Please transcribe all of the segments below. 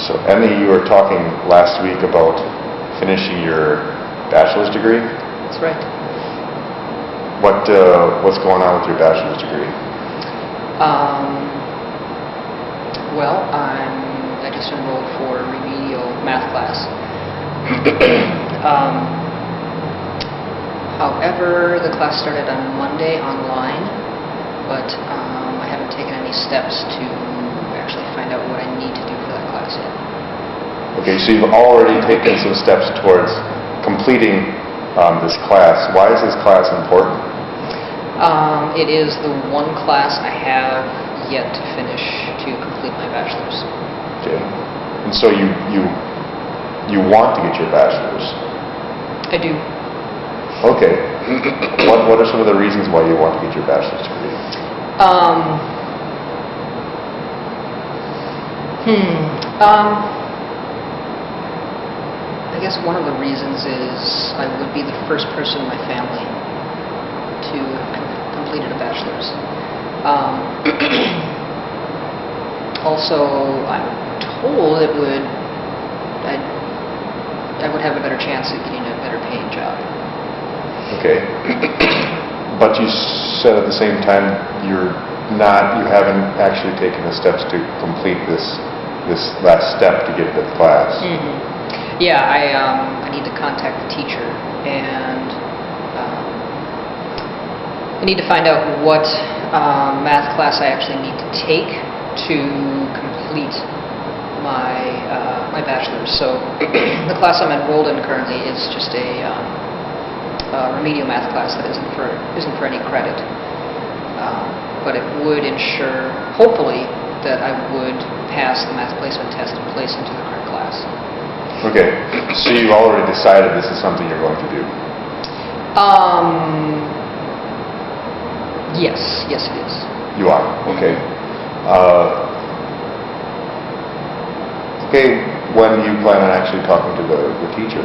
So, Emmy, you were talking last week about finishing your bachelor's degree. That's right. What's going on with your bachelor's degree? Well, I just enrolled for a remedial math class. However, the class started on Monday online, but I haven't taken any steps to actually find out what I need to do for that class yet. Okay, so you've already taken some steps towards completing this class. Why is this class important? It is the one class I have yet to finish to complete my bachelor's. Okay, and so you want to get your bachelor's? I do. Okay. What are some of the reasons why you want to get your bachelor's degree? I guess one of the reasons is I would be the first person in my family to have completed a bachelor's. Also, I'm told I would have a better chance of getting a better paying job. Okay. But you said at the same time you haven't actually taken the steps to complete this last step to get into the class. Mm-hmm. Yeah, I need to contact the teacher, and I need to find out what math class I actually need to take to complete my bachelor's. So the class I'm enrolled in currently is just a remedial math class that isn't for any credit, but it would ensure, hopefully, that I would pass the math placement test and place into the current class. Okay, so you've already decided this is something you're going to do? Yes it is. You are? Okay. Okay, when do you plan on actually talking to the teacher?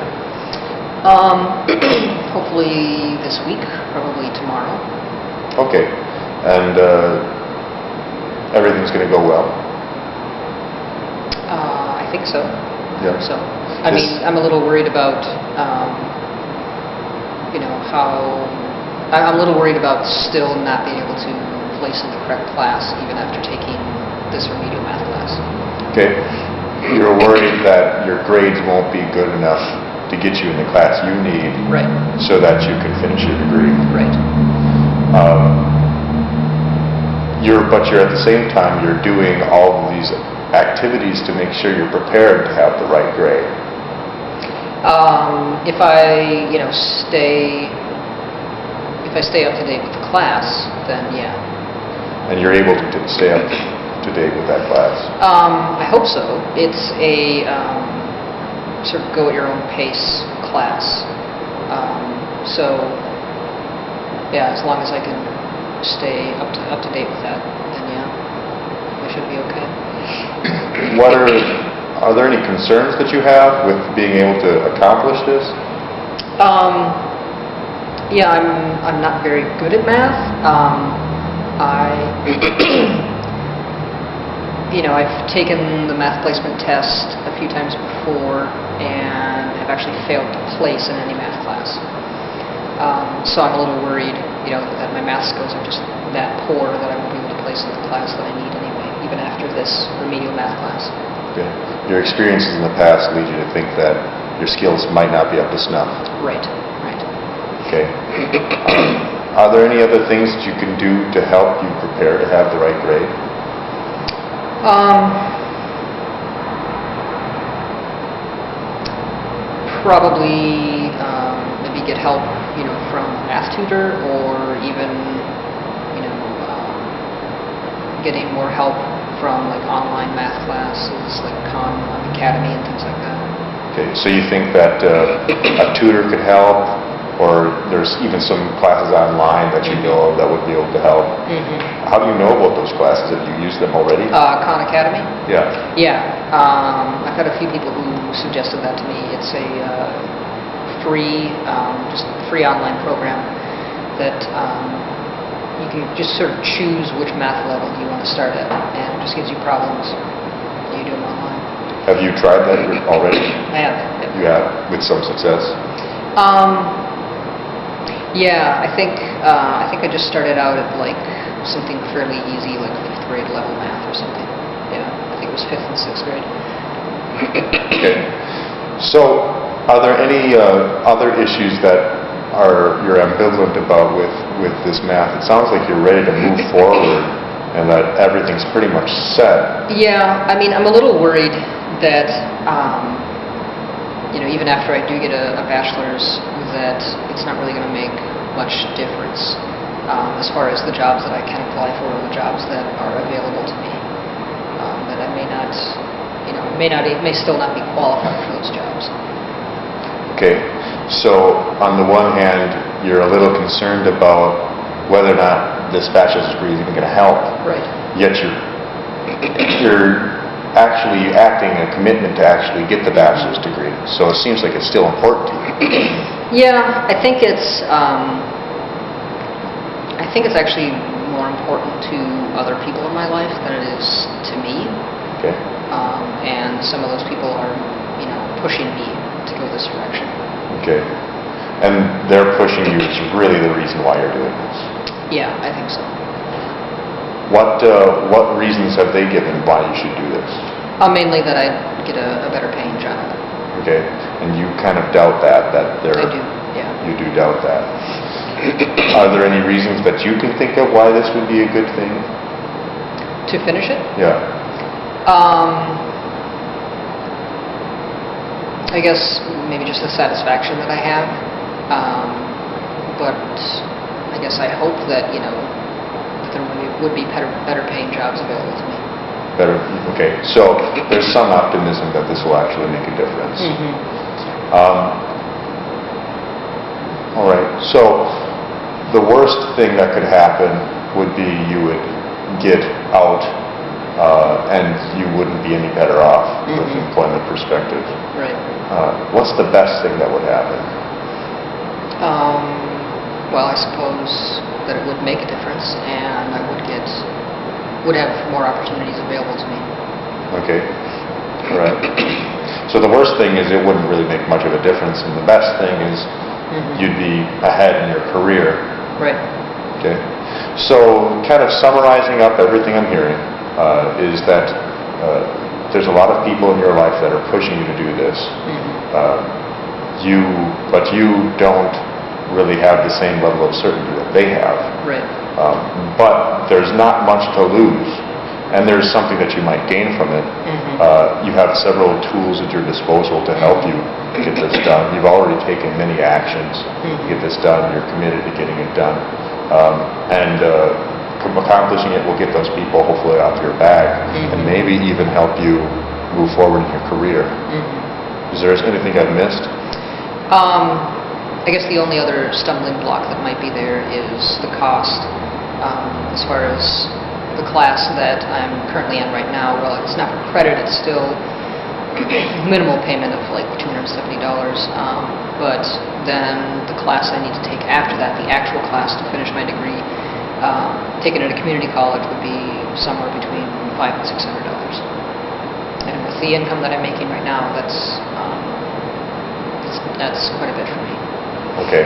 Hopefully this week, probably tomorrow. Okay, and everything's going to go well? I think so. Yeah. So, I mean, I'm a little worried about, I'm a little worried about still not being able to place in the correct class even after taking this remedial math class. Okay. You're worried that your grades won't be good enough to get you in the class you need, right, so that you can finish your degree. Right. But you're at the same time you're doing all of these activities to make sure you're prepared to have the right grade. If I stay up to date with the class, then yeah. And you're able to stay up to date with that class? I hope so. It's a sort of go at your own pace class. So yeah, as long as I can stay up to date with that, then yeah, I should be okay. Are there any concerns that you have with being able to accomplish this? Yeah, I'm not very good at math. I've taken the math placement test a few times before and have actually failed to place in any math class. So I'm a little worried, that my math skills are just that poor that I won't be able to place in the class that I need anyway, even after this remedial math class. Okay. Your experiences in the past lead you to think that your skills might not be up to snuff. Right. Okay. Are there any other things that you can do to help you prepare to have the right grade? Probably maybe get help, from a math tutor, or even, getting more help from like online math classes, like Khan Academy and things like that. Okay, so you think that a tutor could help, or there's even some classes online that you know of that would be able to help? Mm-hmm. How do you know about those classes? Have you used them already? Khan Academy? Yeah. Yeah. I've had a few people who suggested that to me. It's a free online program that you can just sort of choose which math level you want to start at, and it just gives you problems. You do them online. Have you tried that already? I have. Yeah. You have, with some success? Yeah, I think I just started out at like something fairly easy, like 5th grade level math or something. Yeah, I think it was 5th and 6th grade. Okay. So, are there any other issues that you're ambivalent about with this math? It sounds like you're ready to move forward and that everything's pretty much set. Yeah, I mean, I'm a little worried that, even after I do get a bachelor's, that it's not really going to make much difference as far as the jobs that I can apply for or the jobs that are available to me. That I may still not be qualified for those jobs. Okay, so on the one hand, you're a little concerned about whether or not this bachelor's degree is even going to help. Right. Yet you're actually acting a commitment to actually get the bachelor's degree. So it seems like it's still important to you. Yeah, I think it's actually more important to other people in my life than it is to me. Okay. And some of those people are, pushing me to go this direction. Okay. And they're pushing you is really the reason why you're doing this. Yeah, I think so. What reasons have they given why you should do this? Mainly that I'd get a better paying job. Okay. And you kind of doubt that they're... I do, yeah. You do doubt that. Are there any reasons that you can think of why this would be a good thing? To finish it? Yeah. I guess maybe just the satisfaction that I have. But I guess I hope that, that there would be better paying jobs available to me. Better. Okay. So there's some optimism that this will actually make a difference. All right. So the worst thing that could happen would be you would get out and you wouldn't be any better off with employment perspective. Right. What's the best thing that would happen? Well, I suppose that it would make a difference, and I would have more opportunities available to me. Okay. All right. So the worst thing is it wouldn't really make much of a difference, and the best thing is you'd be ahead in your career. Right. Okay. So kind of summarizing up everything I'm hearing is that there's a lot of people in your life that are pushing you to do this. But you don't really have the same level of certainty that they have. Right. But there's not much to lose, and there's something that you might gain from it. You have several tools at your disposal to help you get this done. You've already taken many actions to get this done. You're committed to getting it done. And accomplishing it will get those people hopefully off your back and maybe even help you move forward in your career. Is there anything I've missed? I guess the only other stumbling block that might be there is the cost. As far as the class that I'm currently in right now, well, it's not for credit, it's still minimal payment of like $270. But then the class I need to take after that, the actual class to finish my degree, taken at a community college would be somewhere between $500 and $600. And with the income that I'm making right now, that's quite a bit for me. Okay.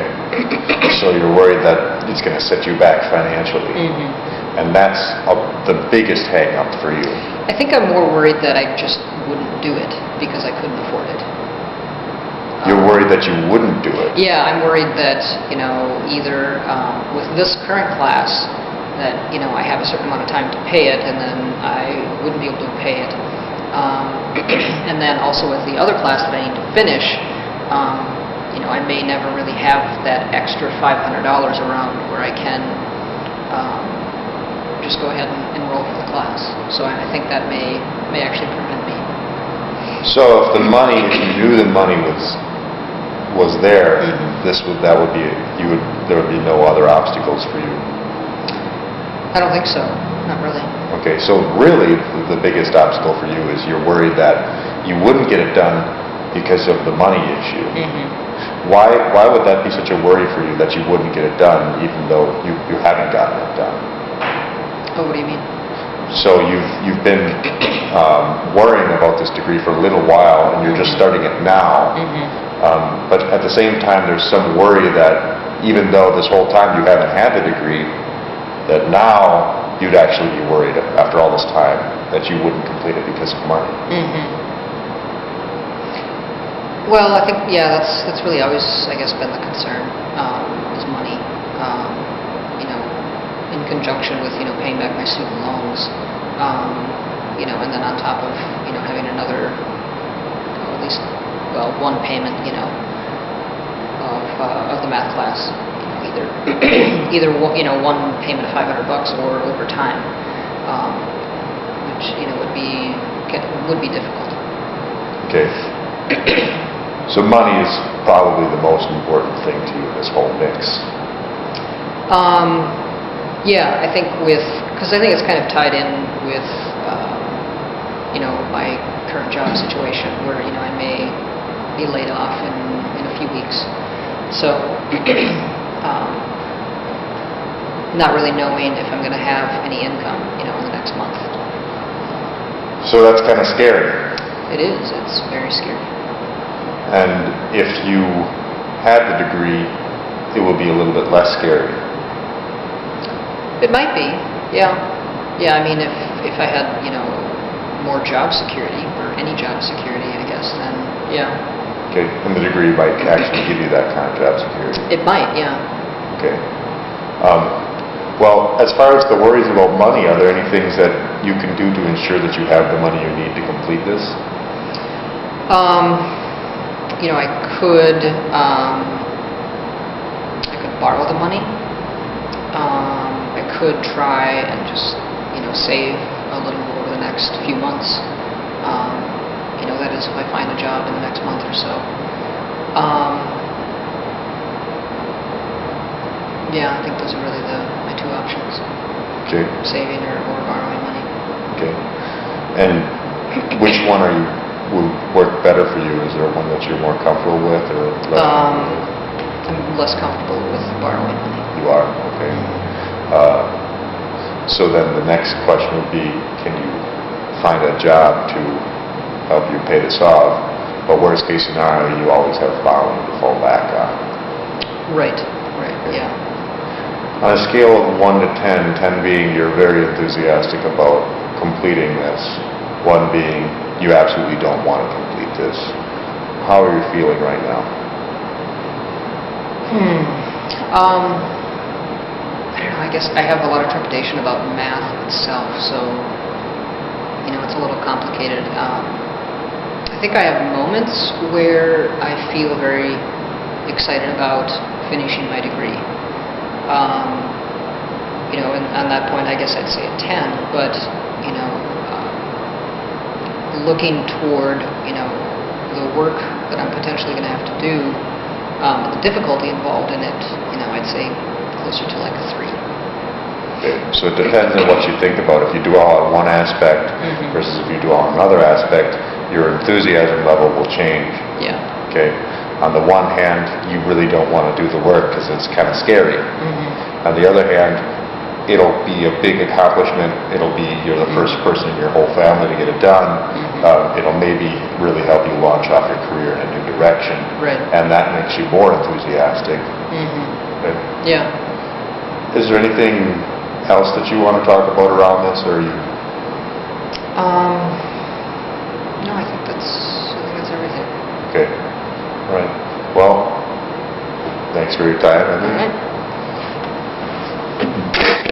So you're worried that it's going to set you back financially. And that's the biggest hang-up for you. I think I'm more worried that I just wouldn't do it because I couldn't afford it. You're worried that you wouldn't do it? Yeah, I'm worried that, either with this current class, that, I have a certain amount of time to pay it, and then I wouldn't be able to pay it. And then also with the other class that I need to finish, I may never really have that extra $500 around where I can just go ahead and enroll for the class. So I think that may actually prevent me. So if you knew the money was there, there would be no other obstacles for you. I don't think so. Not really. Okay, so really the biggest obstacle for you is you're worried that you wouldn't get it done because of the money issue. Why would that be such a worry for you that you wouldn't get it done even though you haven't gotten it done? Oh, what do you mean? So you've been worrying about this degree for a little while, and you're just starting it now. But at the same time, there's some worry that even though this whole time you haven't had the degree, that now you'd actually be worried after all this time that you wouldn't complete it because of money. Well, I think, yeah, that's really always, I guess, been the concern, is money. You know, in conjunction with, you know, paying back my student loans, you know, and then on top of, you know, having another, at least, well, one payment, you know, of the math class, you know, either you know, one payment of $500 or over time, which, you know, would be difficult. Okay. So money is probably the most important thing to you in this whole mix. Yeah, I think because I think it's kind of tied in with, you know, my current job situation where, you know, I may be laid off in a few weeks. So, not really knowing if I'm going to have any income, you know, in the next month. So that's kind of scary. It is. It's very scary. And if you had the degree, it would be a little bit less scary. It might be, yeah. Yeah, I mean, if I had, you know, more job security, or any job security, I guess, then, yeah. Okay, and the degree might actually give you that kind of job security. It might, yeah. Okay. Well, as far as the worries about money, are there any things that you can do to ensure that you have the money you need to complete this? You know, I could borrow the money. I could try and just, you know, save a little over the next few months. You know, that is if I find a job in the next month or so. Yeah, I think those are really my two options. Okay. Saving or borrowing money. Okay. And which one would work better for you? Is there one that you're more comfortable with or less comfortable with? I'm less comfortable with borrowing money. You are? Okay. So then the next question would be, can you find a job to help you pay this off? But worst case scenario, you always have borrowing to fall back on. Right, yeah. On a scale of 1 to 10, 10 being you're very enthusiastic about completing this, 1 being you absolutely don't want to complete this, how are you feeling right now? I don't know, I guess I have a lot of trepidation about math itself, so, you know, it's a little complicated. I think I have moments where I feel very excited about finishing my degree. You know, and on that point, I guess I'd say a 10, but, you know, looking toward, you know, the work that I'm potentially going to have to do, the difficulty involved in it, you know, I'd say closer to like a 3. Okay. So it depends on what you think about. If you do all on one aspect versus if you do all on another aspect, your enthusiasm level will change. Yeah. Okay. On the one hand, you really don't want to do the work because it's kind of scary. On the other hand, it'll be a big accomplishment. It'll be you're the first person in your whole family to get it done. It'll maybe really help you launch off your career in a new direction. Right. And that makes you more enthusiastic. Okay. Yeah. Is there anything else that you want to talk about around this, or are you? No, I think that's everything. Okay. All right. Well, thanks for your time. All right.